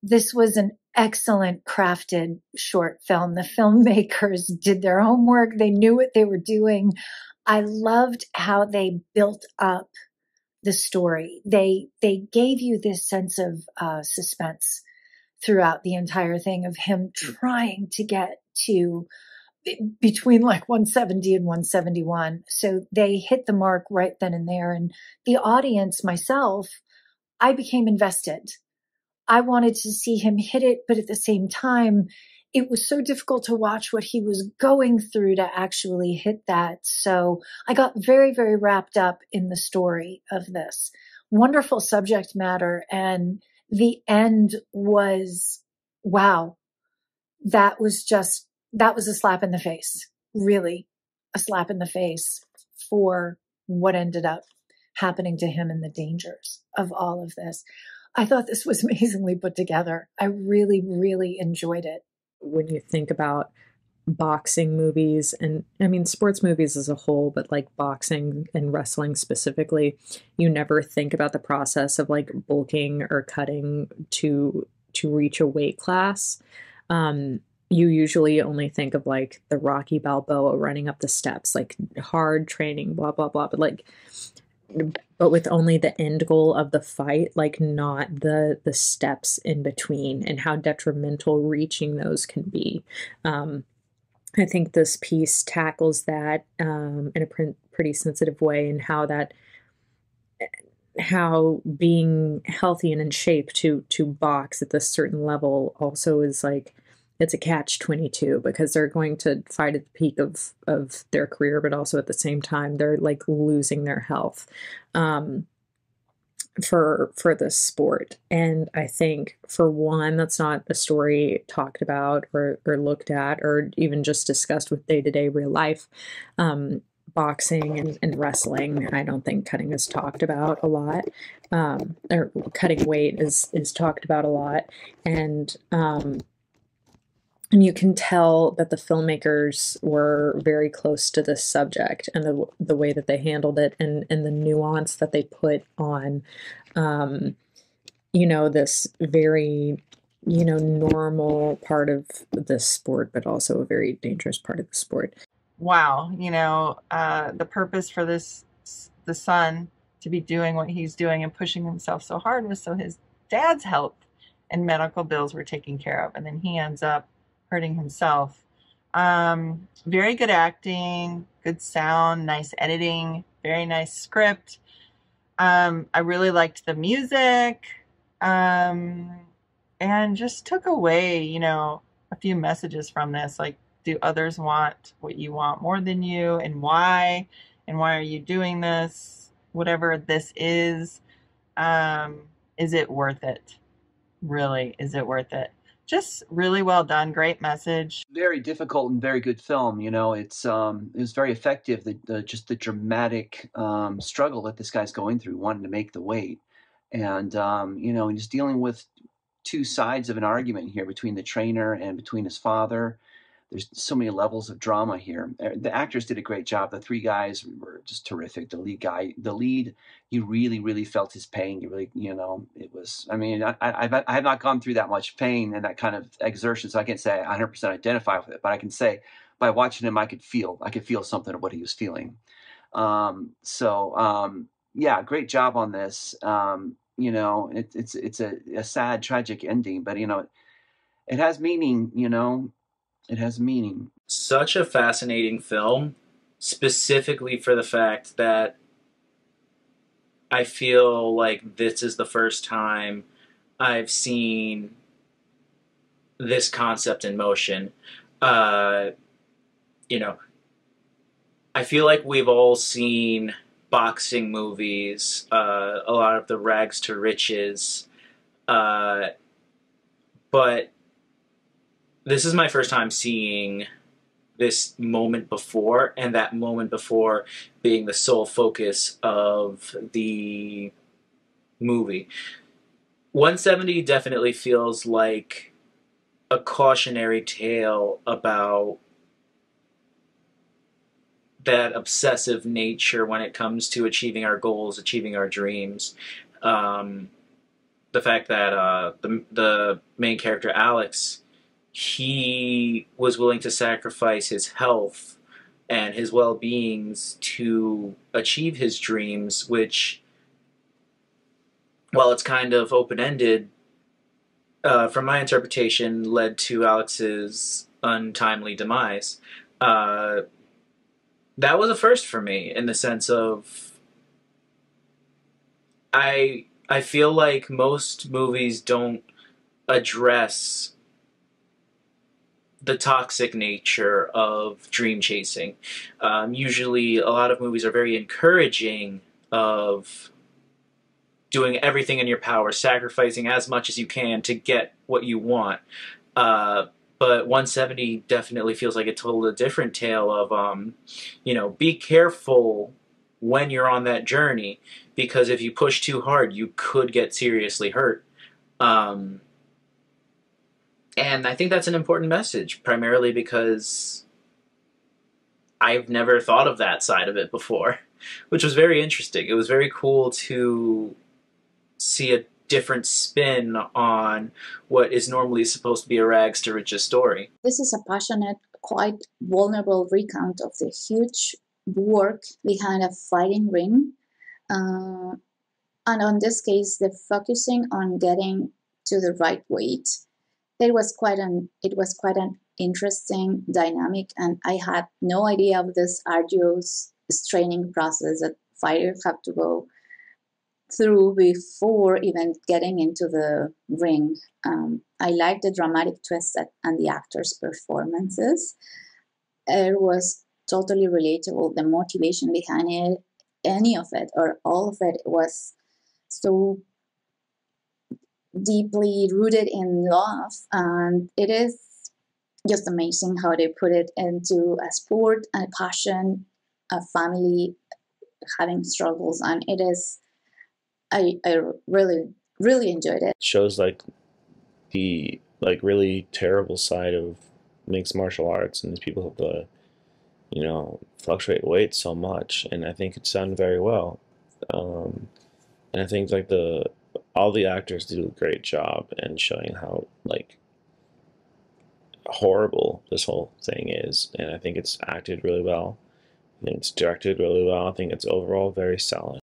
this was an excellent crafted short film. The filmmakers did their homework. They knew what they were doing. I loved how they built up the story. They gave you this sense of suspense throughout the entire thing of him trying to get to between like 170 and 171. So they hit the mark right then and there. And the audience, myself, I became invested. I wanted to see him hit it, but at the same time, it was so difficult to watch what he was going through to actually hit that. So I got very, very wrapped up in the story of this. Wonderful subject matter. And the end was, wow, that was a slap in the face, really a slap in the face for what ended up happening to him and the dangers of all of this. I thought this was amazingly put together. I really, really enjoyed it. When you think about boxing movies, and I mean sports movies as a whole, but like boxing and wrestling specifically, you never think about the process of like bulking or cutting to reach a weight class. You usually only think of like the Rocky Balboa running up the steps, like hard training, blah blah blah. But with only the end goal of the fight, like not the steps in between and how detrimental reaching those can be. I think this piece tackles that in a pretty sensitive way, and how being healthy and in shape to box at this certain level also is like, it's a catch-22 because they're going to fight at the peak of their career, but also at the same time they're like losing their health for this sport. And I think, for one, that's not a story talked about or looked at or even just discussed with day-to-day real life. Boxing and wrestling, I don't think cutting is talked about a lot, or cutting weight is talked about a lot. And you can tell that the filmmakers were very close to this subject, and the way that they handled it, and the nuance that they put on, this very, normal part of the sport, but also a very dangerous part of the sport. Wow. The purpose for the son to be doing what he's doing and pushing himself so hard was so his dad's health and medical bills were taken care of. And then he ends up hurting himself. Very good acting, good sound, nice editing, very nice script. I really liked the music, and just took away, a few messages from this, like, do others want what you want more than you, and why are you doing this? Whatever this is it worth it? Really, is it worth it? Just really well done. Great message. Very difficult and very good film. It was very effective. Just the dramatic struggle that this guy's going through, wanting to make the weight, and just dealing with two sides of an argument here between the trainer and between his father. There's so many levels of drama here. The actors did a great job. The three guys were just terrific. The lead, you really, really felt his pain. You really, it was, I mean, I have not gone through that much pain and that kind of exertion, so I can't say I 100% identify with it, but I can say by watching him, I could feel something of what he was feeling. Yeah, great job on this. It's a sad, tragic ending, but it has meaning, It has meaning. Such a fascinating film, specifically for the fact that I feel like this is the first time I've seen this concept in motion. I feel like we've all seen boxing movies, a lot of the rags to riches, but this is my first time seeing this moment before, and that moment before being the sole focus of the movie. 170 definitely feels like a cautionary tale about that obsessive nature when it comes to achieving our goals, achieving our dreams. the fact that the main character Alex, he was willing to sacrifice his health and his well-beings to achieve his dreams, which, while it's kind of open-ended, from my interpretation, led to Alex's untimely demise. That was a first for me, in the sense of I feel like most movies don't address the toxic nature of dream chasing. Usually, a lot of movies are very encouraging of doing everything in your power, sacrificing as much as you can to get what you want. But 170 definitely feels like it told a different tale of, be careful when you're on that journey, because if you push too hard, you could get seriously hurt. And I think that's an important message, primarily because I've never thought of that side of it before, which was very interesting. It was very cool to see a different spin on what is normally supposed to be a rags to riches story. This is a passionate, quite vulnerable recount of the huge work behind a fighting ring. And on this case, the focusing on getting to the right weight. It was quite an interesting dynamic, and I had no idea of this arduous training process that fighters have to go through before even getting into the ring. I like the dramatic twist and the actors' performances. It was totally relatable. The motivation behind it, any of it or all of it, was so deeply rooted in love, and it is just amazing how they put it into a sport, a passion, a family having struggles, and it is. I really enjoyed it. It shows the really terrible side of mixed martial arts, and these people have to fluctuate weight so much, and I think it's done very well. And I think all the actors do a great job in showing how horrible this whole thing is, and I think it's acted really well. I think it's directed really well. I think it's overall very solid.